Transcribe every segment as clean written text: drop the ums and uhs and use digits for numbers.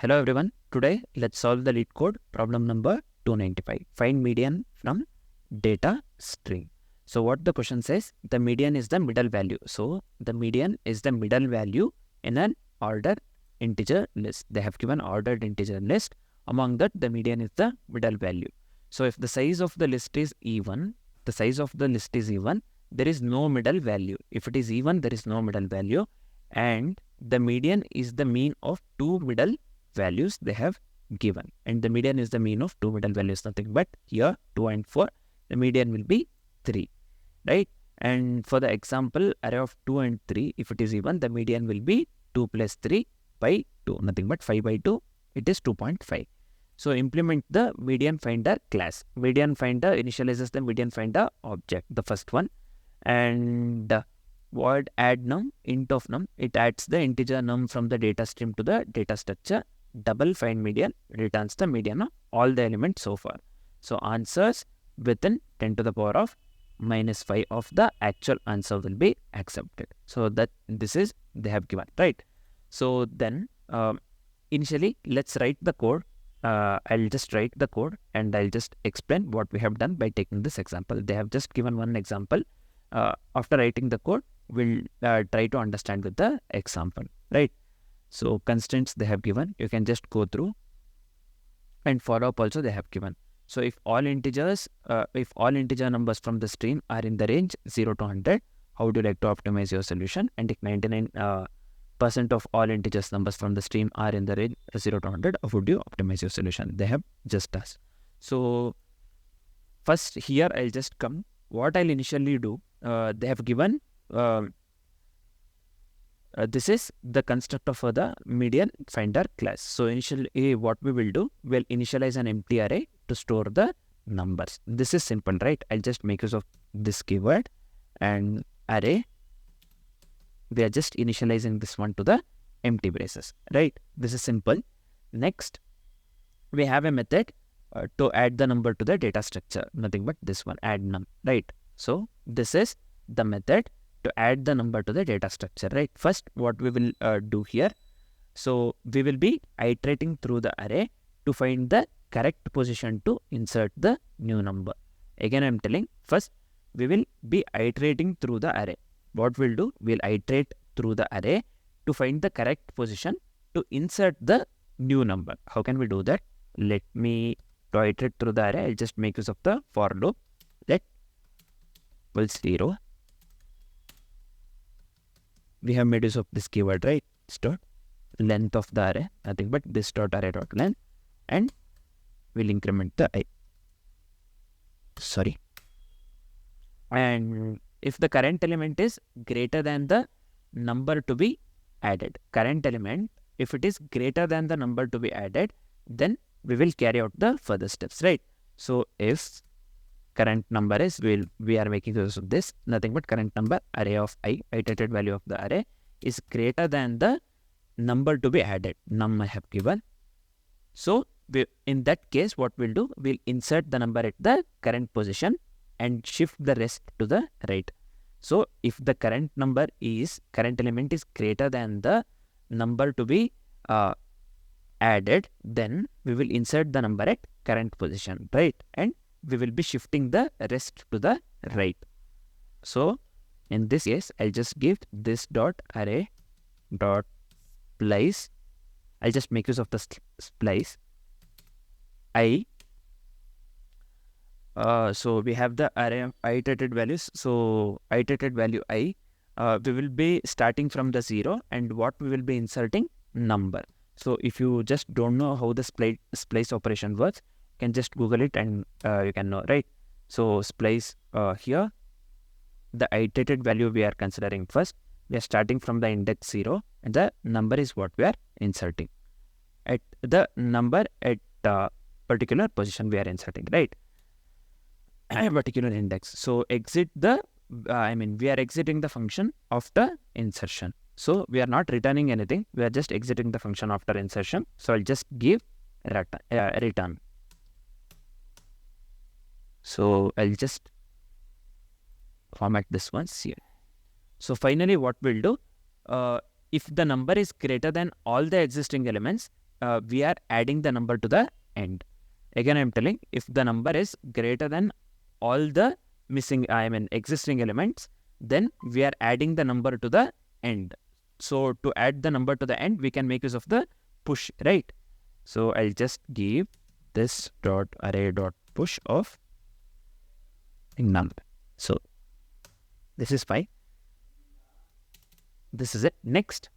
Hello everyone. Today let's solve the Leetcode problem number 295. Find median from data string. So what the question says, the median is the middle value. So the median is the middle value in an ordered integer list. They have given ordered integer list. Among that, the median is the middle value. So if the size of the list is even, there is no middle value. If it is even, there is no middle value. And the median is the mean of two middle values they have given, and the median is the mean of two middle values, nothing but here 2 and 4. The median will be 3, right? And for the example array of 2 and 3, if it is even, the median will be 2 plus 3 by 2, nothing but 5 by 2, it is 2.5. So implement the median finder class. Median finder initializes the median finder object, the first one, and void add num, int of num, it adds the integer num from the data stream to the data structure. Double find median returns the median of all the elements so far. So answers within 10 to the power of minus 5 of the actual answer will be accepted. So that this is they have given, right? So then initially let's write the code. I'll just write the code and I'll just explain what we have done by taking this example. They have just given one example. After writing the code, we'll try to understand with the example, right? So constraints they have given, you can just go through, and for up also they have given. So if all integer numbers from the stream are in the range 0 to 100, how would you like to optimize your solution? And if 99% of all integers numbers from the stream are in the range 0 to 100, how would you optimize your solution? They have just asked. So first here I'll just come. What I'll initially do, they have given this is the constructor for the median finder class. So initially what we will do, we'll initialize an empty array to store the numbers. This is simple, right? I'll just make use of this keyword and array. We are just initializing this one to the empty braces, right? This is simple. Next, we have a method to add the number to the data structure, nothing but this one, add num, right? So this is the method to add the number to the data structure, right? First, what we will do here, so we will be iterating through the array to find the correct position to insert the new number. Again, I'm telling, first we will be iterating through the array. What we'll do, we'll iterate through the array to find the correct position to insert the new number. How can we do that? Let me iterate through the array. I'll just make use of the for loop. Let equals 0. We have made use of this keyword, right? Dot length of the array, nothing but this dot array dot length, and we'll increment the I. Sorry. And if the current element is greater than the number to be added, current element, if it is greater than the number to be added, then we will carry out the further steps, right? So if current number is, we are making use of this, nothing but current number array of I, iterated value of the array is greater than the number to be added, num I have given. So in that case, what we'll do, we'll insert the number at the current position and shift the rest to the right. So if the current element is greater than the number to be added, then we will insert the number at current position, right? And we will be shifting the rest to the right. So in this case, I'll just give this dot array dot splice. I'll just make use of the splice I. So we have the array of iterated values. So iterated value I, we will be starting from the 0, and what we will be inserting number. So if you just don't know how the splice operation works, you can just Google it and you can know, right? So splice here, the iterated value we are considering first. We are starting from the index 0, and the number is what we are inserting. At the number at particular position we are inserting, right? A particular index. So exit the, we are exiting the function after insertion. So we are not returning anything. We are just exiting the function after insertion. So I'll just give return. So I'll just format this one here. So finally what we'll do, if the number is greater than all the existing elements, we are adding the number to the end. Again, I'm telling, if the number is greater than all the existing elements, then we are adding the number to the end. So to add the number to the end, we can make use of the push, right? So I'll just give this dot array dot push of num. So this is fine. This is it. Next,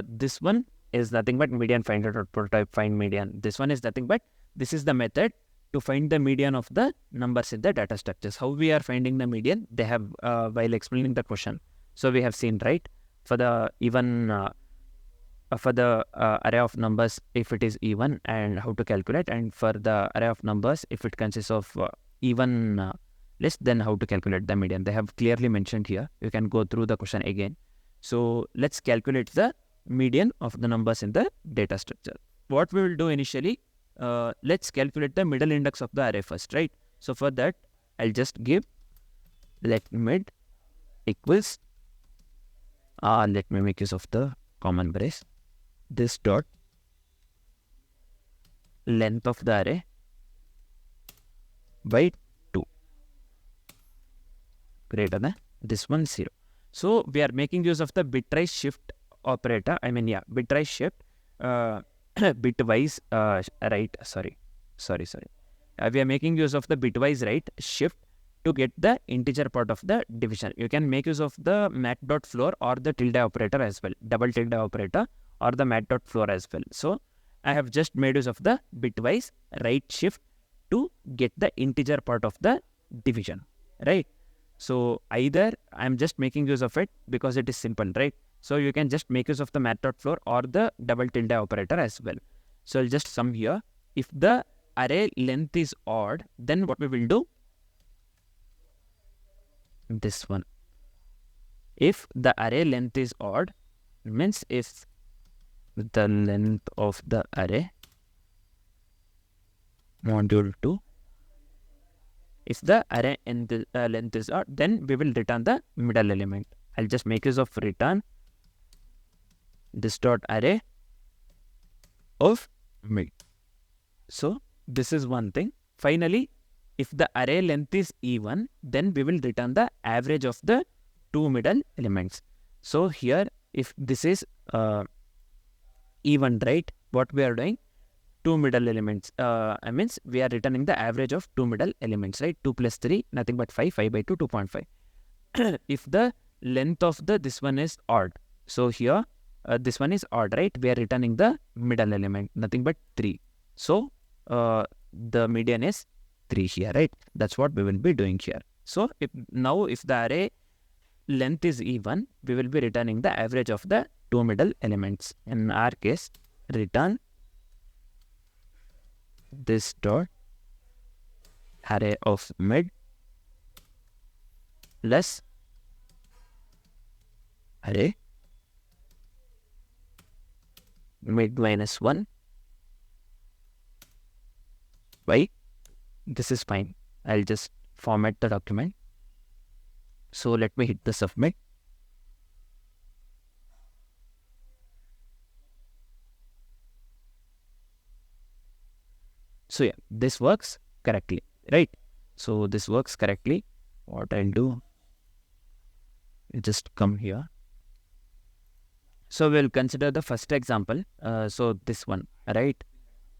this one is nothing but median finder dot prototype find median. This one is nothing but, this is the method to find the median of the numbers in the data structures. How we are finding the median, they have while explaining the question. So we have seen, right, for the even for the array of numbers, if it is even, and how to calculate, and for the array of numbers, if it consists of even list, then how to calculate the median. They have clearly mentioned here. You can go through the question again. So let's calculate the median of the numbers in the data structure. What we will do initially, let's calculate the middle index of the array first, right? So for that, I'll just give let mid equals, let me make use of the common brace, this dot length of the array by 2 greater than this one 0. So we are making use of the bitwise shift operator. Bitwise shift, bitwise right. Sorry. We are making use of the bitwise right shift to get the integer part of the division. You can make use of the mat.floor or the tilde operator as well, double tilde operator or the mat.floor as well. So I have just made use of the bitwise right shift to get the integer part of the division, right? So either I'm just making use of it because it is simple, right? So you can just make use of the mat.floor or the double tilde operator as well. So I'll just sum here. If the array length is odd, then what we will do? This one. If the array length is odd, means if the length of the array module 2, if the array length is odd, then we will return the middle element. I'll just make use of return this dot array of mid. So this is one thing. Finally, if the array length is even, then we will return the average of the two middle elements. So here, if this is even, right, what we are doing? Two middle elements. Means we are returning the average of two middle elements, right? 2 plus 3, nothing but 5. 5 by 2, 2.5. If the length of this one is odd, so here this one is odd, right? We are returning the middle element, nothing but 3. So the median is 3 here, right? That's what we will be doing here. So if the array length is even, we will be returning the average of the two middle elements. In our case, return this dot array of mid less array mid minus 1 by, this is fine. I'll just format the document. So let me hit the submit. So yeah, this works correctly, right? So this works correctly. What I'll do, just come here. So we'll consider the first example. So this one, right?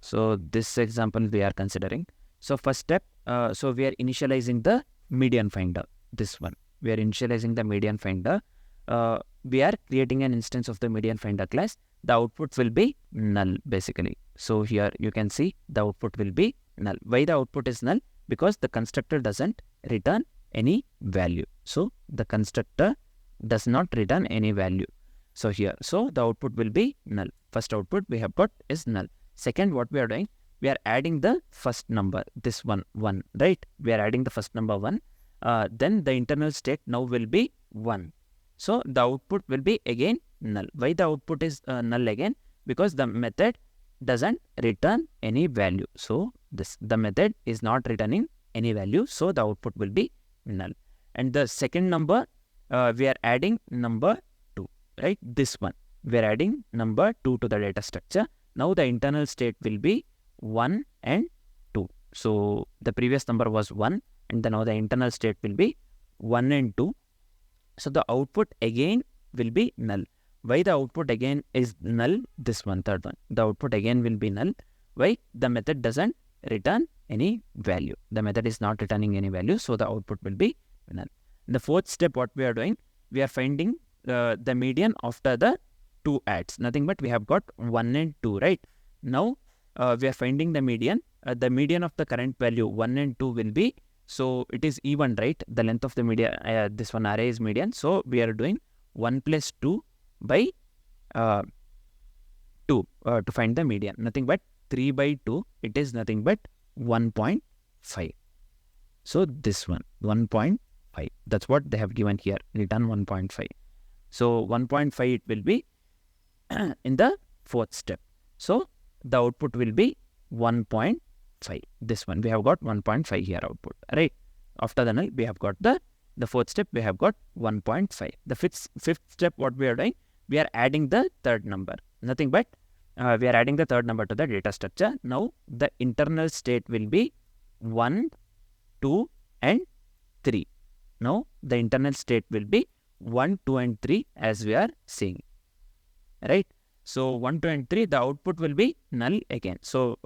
So this example we are considering. So first step, so we are initializing the median finder. This one, we are initializing the median finder. We are creating an instance of the median finder class. The output will be null basically. So here you can see the output will be null. Why the output is null? Because the constructor doesn't return any value. So the constructor does not return any value. So here, so the output will be null. First output we have got is null. Second, what we are doing, we are adding the first number, this one, 1, right? We are adding the first number 1. Then the internal state now will be 1. So the output will be again null. Why the output is null again? Because the method doesn't return any value. So the method is not returning any value. So the output will be null. And the second number, we are adding number 2, right? This one, we are adding number 2 to the data structure. Now the internal state will be 1 and 2. So the previous number was 1 and then now the internal state will be 1 and 2. So the output again will be null. Why the output again is null? This one, third one. The output again will be null. Why? The method doesn't return any value. The method is not returning any value, so the output will be null. In the fourth step, what we are doing, we are finding the median after the two adds. Nothing but we have got 1 and 2, right? Now we are finding the median. The median of the current value 1 and 2 will be, so it is even, right? The length of the median, this one array is median. So we are doing 1 plus 2 by 2 to find the median. Nothing but 3 by 2, it is nothing but 1.5. So this one, 1.5. That's what they have given here, return 1.5. So 1.5 it will be in the fourth step. So the output will be 1.5. This one, we have got 1.5 here output, right? After the null, we have got the fourth step, we have got 1.5. The fifth step, what we are doing, we are adding the third number. Nothing but we are adding the third number to the data structure. Now the internal state will be 1, 2 and 3. Now the internal state will be 1, 2 and 3 as we are seeing, right? So 1, 2 and 3, the output will be null again. So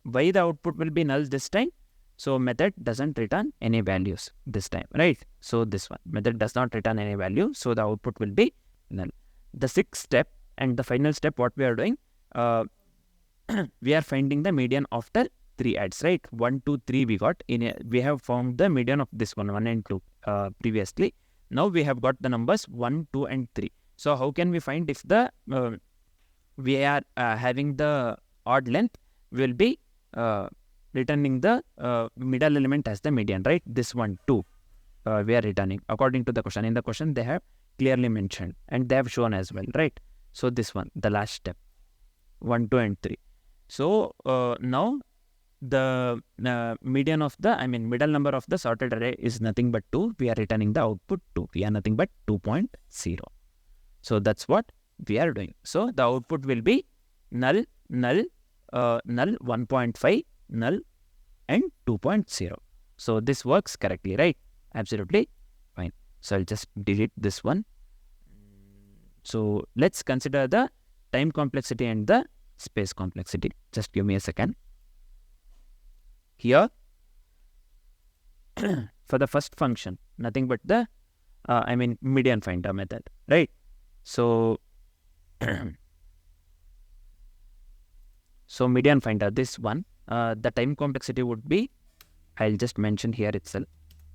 why the output will be null this time? So method doesn't return any values this time, right? So this one, method does not return any value, so the output will be null. The sixth step and the final step, what we are doing, we are finding the median after 3 adds, right? 1, 2, 3 we got. We have found the median of this one, 1 and 2 previously. Now we have got the numbers 1, 2 and 3. So how can we find if the we are having the odd length, we will be returning the middle element as the median, right? This one 2 we are returning according to the question. In the question they have clearly mentioned and they have shown as well, right? So this one, the last step, 1, 2 and 3. So now the median of the, middle number of the sorted array is nothing but 2. We are returning the output 2. We are nothing but 2.0. So that's what we are doing. So the output will be null, null, null, 1.5, null and 2.0. So this works correctly, right? Absolutely fine. So I'll just delete this one. So let's consider the time complexity and the space complexity. Just give me a second. Here, for the first function, nothing but the, median finder method, right? So, so median finder, this one, the time complexity would be, I'll just mention here itself.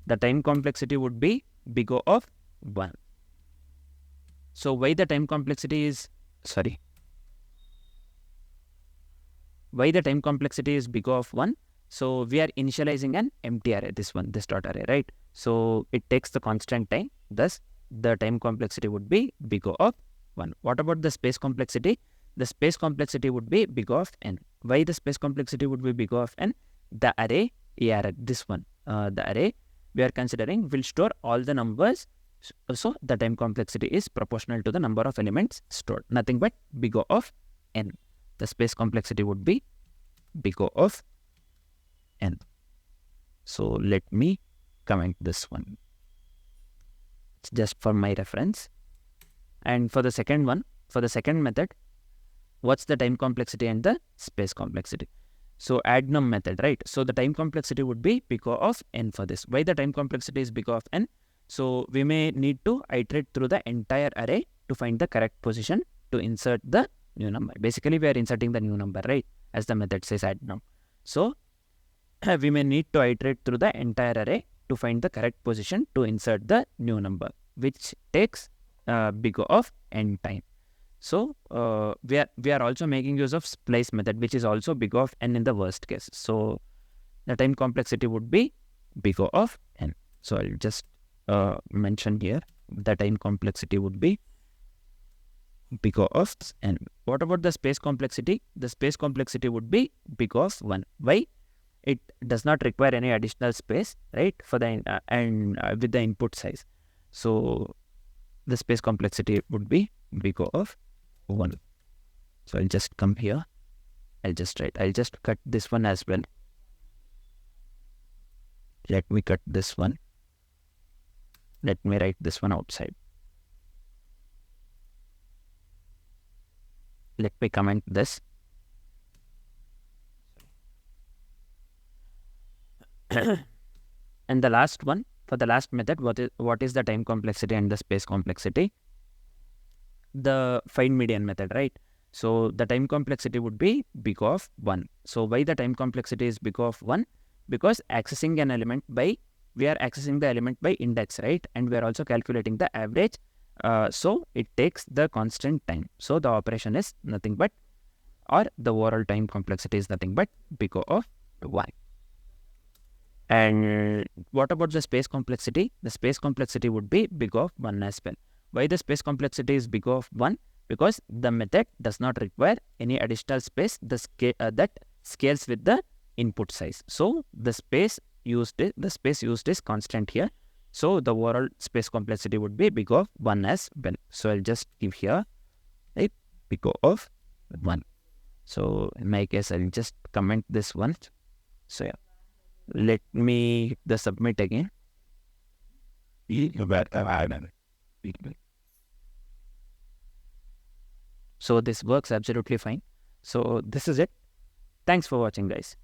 The time complexity would be big O of 1. So why the time complexity is, why the time complexity is big O of 1? So we are initializing an empty array, this one, this dot array, right? So it takes the constant time, thus the time complexity would be big O of 1. What about the space complexity? The space complexity would be big O of n. Why the space complexity would be big O of n? The array, this one, the array we are considering will store all the numbers. So the time complexity is proportional to the number of elements stored. Nothing but big O of n. The space complexity would be big O of n. So let me comment this one. It's just for my reference. And for the second one, for the second method, what's the time complexity and the space complexity? So add num method, right? So the time complexity would be big O of n for this. Why the time complexity is big O of n? So we may need to iterate through the entire array to find the correct position to insert the new number. Basically, we are inserting the new number, right? As the method says add num. So we may need to iterate through the entire array to find the correct position to insert the new number, which takes big O of n time. So we are also making use of splice method, which is also big O of n in the worst case. So the time complexity would be big O of n. So I'll just mention here the time complexity would be big O of n. What about the space complexity? The space complexity would be big O of 1. Why? It does not require any additional space, right? For the with the input size. So the space complexity would be big O of 1. So I'll just come here. I'll just cut this one as well. Let me cut this one. Let me write this one outside. Let me comment this. And the last one, for the last method, what is the time complexity and the space complexity? The find median method, right? So the time complexity would be big of 1. So why the time complexity is big of 1? Because accessing an element by, we are accessing the element by index, right? And we are also calculating the average. So it takes the constant time. So the operation is nothing but, or the overall time complexity is nothing but big of 1. And what about the space complexity? The space complexity would be big of 1 as well. Why the space complexity is big of 1? Because the method does not require any additional space that scales with the input size. So the space used is constant here. So the overall space complexity would be big of 1 as well. So I'll just give here a big of 1. So in my case, I'll just comment this one. So yeah, let me hit the submit again. So this works absolutely fine. So this is it. Thanks for watching, guys.